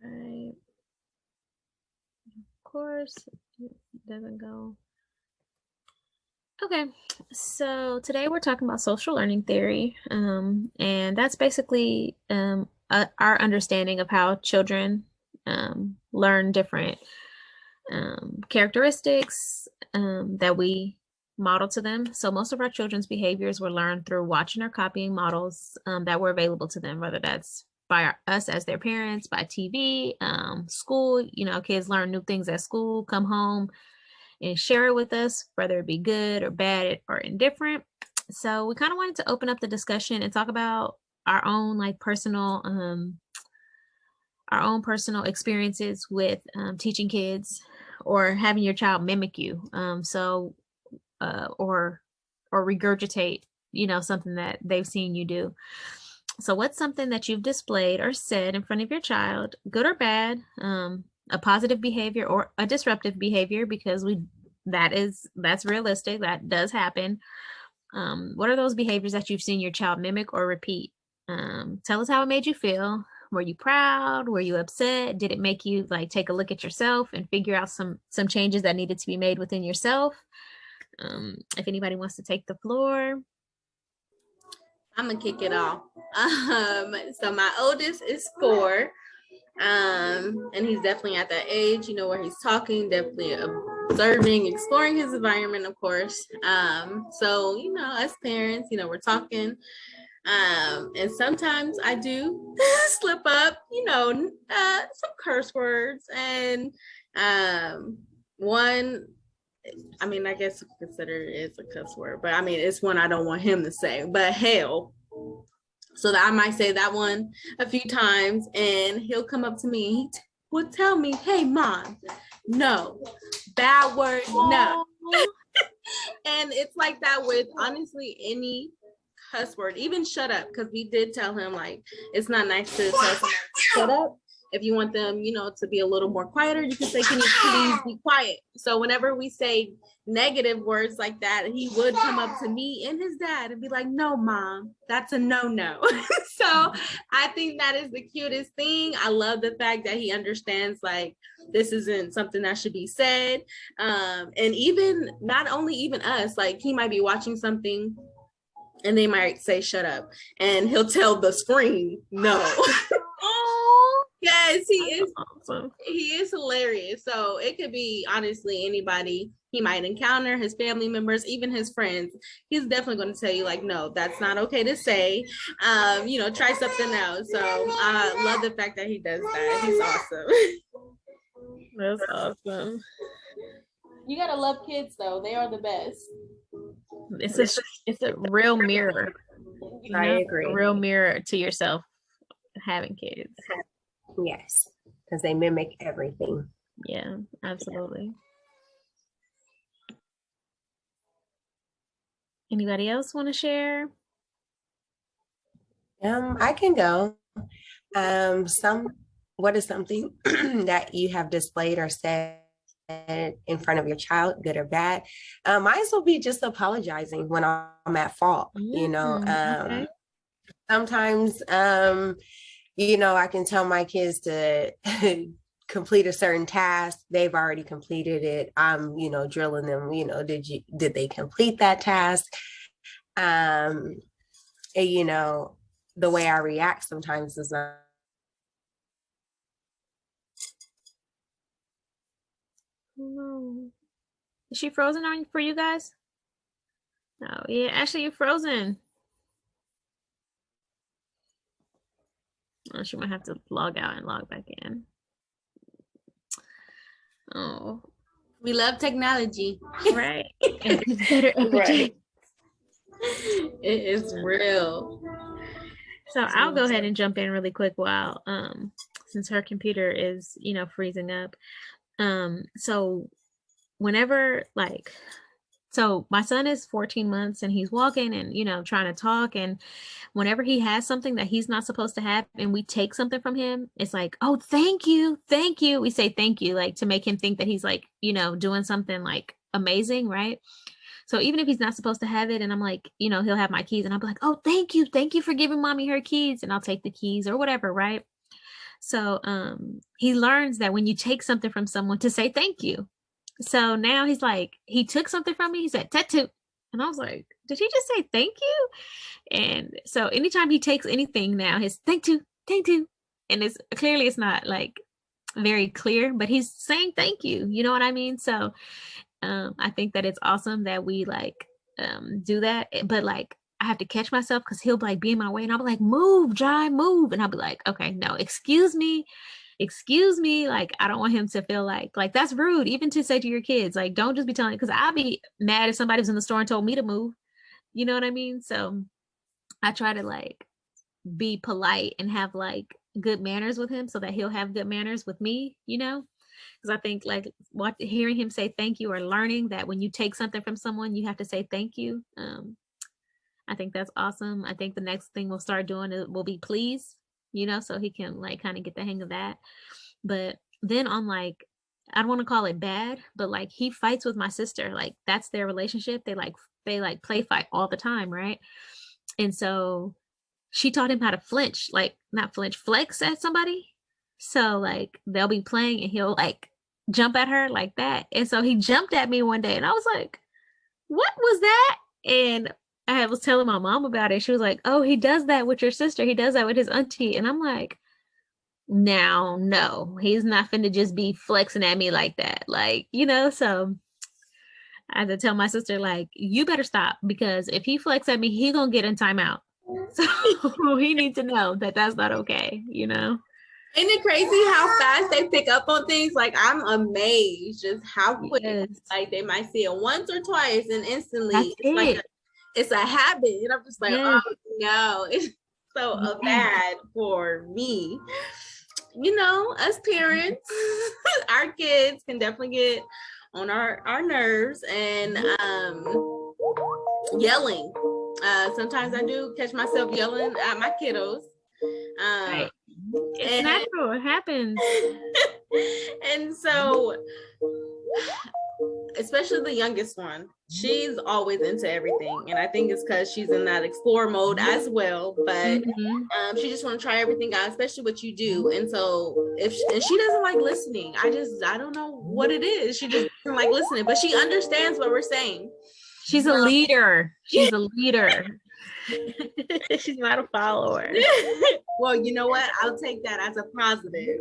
Right. Of course, it doesn't go. Okay, so today we're talking about social learning theory, and that's basically our understanding of how children learn different characteristics that we model to them. So most of our children's behaviors were learned through watching or copying models that were available to them, whether that's by us as their parents, by TV, school. Kids learn new things at school, come home and share it with us, whether it be good or bad or indifferent. So we kind of wanted to open up the discussion and talk about our own personal experiences with teaching kids or having your child mimic you. Or regurgitate, something that they've seen you do. So what's something that you've displayed or said in front of your child, good or bad, a positive behavior or a disruptive behavior, because that's realistic, that does happen. What are those behaviors that you've seen your child mimic or repeat? Tell us how it made you feel. Were you proud? Were you upset? Did it make you take a look at yourself and figure out some changes that needed to be made within yourself? If anybody wants to take the floor. I'm gonna kick it off. So my oldest is 4, and he's definitely at that age, where he's talking, definitely observing, exploring his environment, of course. So as parents, we're talking, and sometimes I do slip up, some curse words, and one. I mean, I guess consider it is a cuss word, but I mean, it's one I don't want him to say, but hell. So that I might say that one a few times, and he'll come up to me and he will tell me, hey, Mom, no, bad word, no. And it's like that with honestly any cuss word, even shut up, because we did tell him, it's not nice to tell somebody to shut up. If you want them, to be a little more quieter, you can say, can you please be quiet? So whenever we say negative words like that, he would come up to me and his dad and be like, no, Mom, that's a no. So I think that is the cutest thing. I love the fact that he understands, this isn't something that should be said. And even, not only even us, he might be watching something and they might say, shut up. And he'll tell the screen, no. Yes, he is. Awesome. He is hilarious. So it could be honestly anybody he might encounter, his family members, even his friends. He's definitely going to tell you no, that's not okay to say. Try something else. So I love the fact that he does that. He's awesome. That's awesome. You gotta love kids though. They are the best. It's a real mirror. I agree. A real mirror to yourself having kids. Yes, because they mimic everything. Yeah, absolutely. Anybody else want to share? I can go. What is something that you have displayed or said in front of your child, good or bad? Mine will be just apologizing when I'm at fault. Okay. Sometimes I can tell my kids to complete a certain task. They've already completed it. I'm, drilling them, did they complete that task? And, the way I react sometimes is not. No. Is she frozen for you guys? Oh, yeah. Ashley, you're frozen. Oh, she might have to log out and log back in. Oh. We love technology. Right. And it's better every day. It is real. So I'll go ahead and jump in really quick while since her computer is, freezing up. So whenever so my son is 14 months and he's walking and, trying to talk. And whenever he has something that he's not supposed to have and we take something from him, it's like, oh, thank you. Thank you. We say thank you, to make him think that he's doing something amazing. Right. So even if he's not supposed to have it and I'm he'll have my keys and I'll be like, oh, thank you. Thank you for giving mommy her keys. And I'll take the keys or whatever. Right. So he learns that when you take something from someone to say thank you. So now he's like, he took something from me, he said tattoo. And I was like, did he just say thank you? And so anytime he takes anything now, his thank you. And it's not like very clear, but he's saying thank you. You know what I mean? So I think that it's awesome that we like do that. But like I have to catch myself because he'll like be in my way and I'll be like, move, Jai, move. And I'll be like, okay, no, excuse me. Like I don't want him to feel like that's rude, even to say to your kids, like don't just be telling, because I'll be mad if somebody was in the store and told me to move. You know what I mean? So I try to like be polite and have like good manners with him so that he'll have good manners with me, you know? Because I think like hearing him say thank you or learning that when you take something from someone, you have to say thank you. I think that's awesome. I think the next thing we'll start doing will be please, you know, so he can like kind of get the hang of that. But then on like, I don't want to call it bad, but like he fights with my sister. Like that's their relationship. They play fight all the time, right? And so she taught him how to flinch, like not flinch, flex at somebody. So like they'll be playing and he'll like jump at her like that. And so he jumped at me one day and I was like, what was that? And I was telling my mom about it. She was like, oh, he does that with your sister. He does that with his auntie. And I'm like, now, no, he's not finna just be flexing at me like that. Like, you know, so I had to tell my sister, like, you better stop because if he flex at me, he gonna get in timeout. So he needs to know that that's not okay, you know? Ain't it crazy how fast they pick up on things? Like I'm amazed just how quick. Yes. Like they might see it once or twice and instantly That's it's like it's a habit. And I'm just like, yes. oh no, it's so bad for me. You know, us parents, our kids can definitely get on our nerves and yelling. Sometimes I do catch myself yelling at my kiddos. Right. It's natural. It happens. And so, especially the youngest one, she's always into everything. And I think it's because she's in that explore mode as well. But she just want to try everything out, especially what you do. And so and she doesn't like listening. I don't know what it is. She just doesn't like listening, but she understands what we're saying. She's a leader. She's a leader. She's not a follower. Well, you know what? I'll take that as a positive.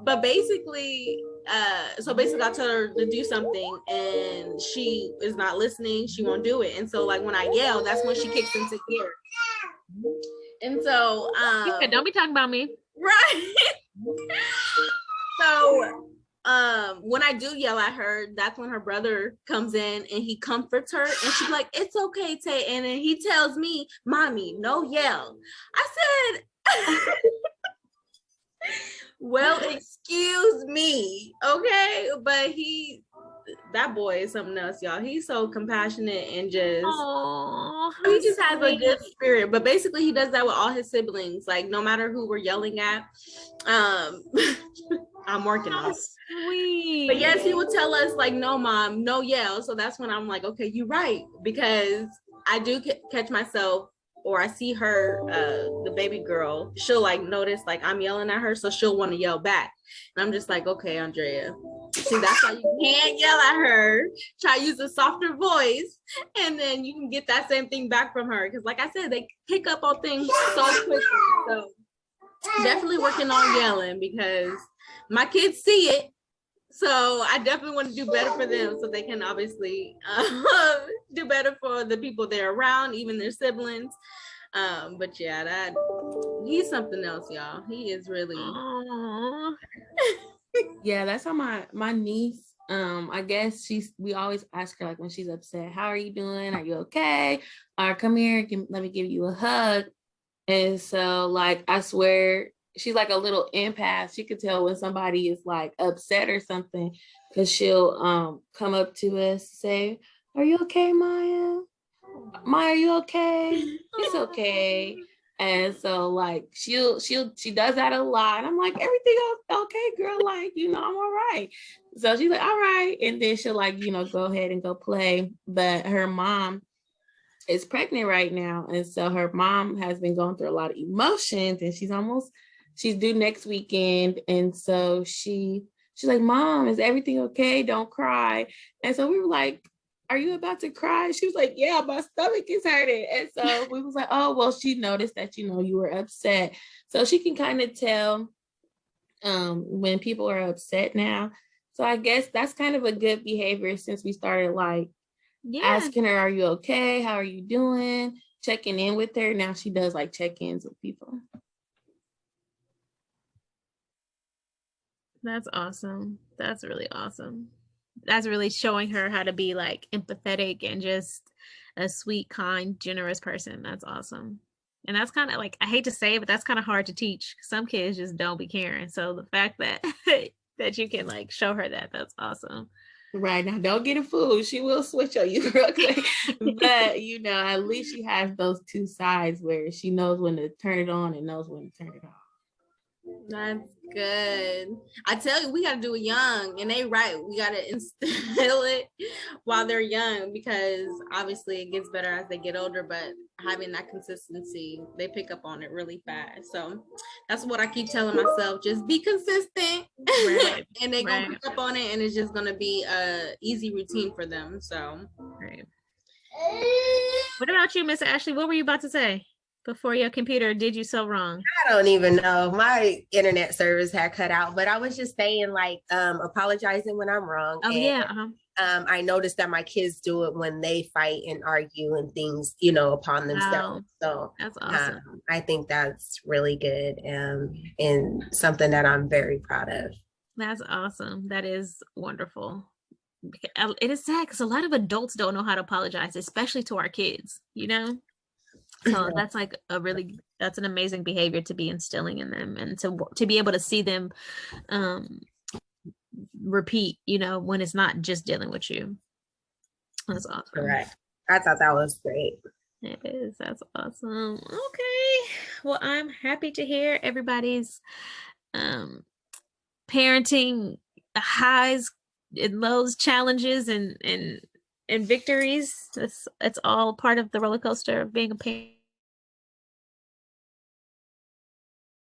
But basically, I told her to do something and she is not listening. She won't do it. And so like when I yell, that's when she kicks into gear. And so don't be talking about me. Right. So when I do yell at her, that's when her brother comes in and he comforts her and she's like, it's okay, Tay. And then he tells me, mommy, no yell. I said, well, excuse me, okay? But that boy is something else, y'all. He's so compassionate and just he just has a good spirit. But basically he does that with all his siblings, like no matter who we're yelling at. I'm working on it. Sweet. But yes, he would tell us like, no, mom, no yell. So that's when I'm like, okay, you're right. Because I do catch myself, or I see her, the baby girl, she'll like notice like I'm yelling at her. So she'll want to yell back. And I'm just like, okay, Andrea, see, that's why you can't yell at her. Try to use a softer voice. And then you can get that same thing back from her. Because like I said, they pick up on things so quickly. So definitely working on yelling because my kids see it. So I definitely want to do better for them so they can obviously do better for the people they're around, even their siblings. But yeah, he's something else, y'all. He is really. Yeah, that's how my niece. I guess we always ask her like when she's upset, how are you doing? Are you okay? Or come here, let me give you a hug. And so like I swear she's like a little empath. She could tell when somebody is like upset or something because she'll come up to us and say, are you okay, Maya? Maya, are you okay? It's okay. And so like she does that a lot. And I'm like, everything okay, girl, like, I'm all right. So she's like, all right. And then she'll like, go ahead and go play. But her mom is pregnant right now. And so her mom has been going through a lot of emotions and she's almost she's due next weekend. And so she's like, Mom, is everything okay? Don't cry. And so we were like, are you about to cry? She was like, yeah, my stomach is hurting. And so we was like, oh, well, she noticed that, you were upset. So she can kind of tell when people are upset now. So I guess that's kind of a good behavior since we started like asking her, are you okay? How are you doing? Checking in with her. Now she does like check-ins with people. That's awesome. That's really awesome. That's really showing her how to be like empathetic and just a sweet, kind, generous person. That's awesome. And that's kind of like, I hate to say it, but that's kind of hard to teach. Some kids just don't be caring. So the fact that that you can like show her that, that's awesome. Right. Now don't get a fool. She will switch on you real quick. But at least she has those two sides where she knows when to turn it on and knows when to turn it off. That's good. I tell you, we got to do it young, and they right. We got to instill it while they're young, because obviously it gets better as they get older, but having that consistency, they pick up on it really fast. So that's what I keep telling myself, just be consistent, right. And they're going to pick up on it, and it's just going to be a easy routine for them. So right. What about you, Miss Ashley? What were you about to say before your computer did you so wrong? I don't even know. My internet service had cut out, but I was just saying, like, apologizing when I'm wrong. Oh, and, yeah. I noticed that my kids do it when they fight and argue and things, upon themselves. Wow. So that's awesome. I think that's really good and something that I'm very proud of. That's awesome. That is wonderful. It is sad because a lot of adults don't know how to apologize, especially to our kids, So that's like that's an amazing behavior to be instilling in them, and to be able to see them repeat, when it's not just dealing with you. That's awesome. Correct. I thought that was great. It is. That's awesome. Okay. Well, I'm happy to hear everybody's parenting highs and lows, challenges and victories. It's all part of the roller coaster of being a parent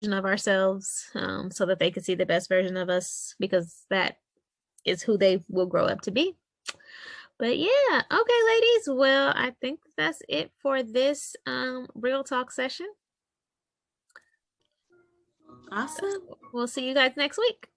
of ourselves, so that they can see the best version of us, because that is who they will grow up to be. But yeah, okay, ladies. Well, I think that's it for this real talk session. Awesome. We'll see you guys next week.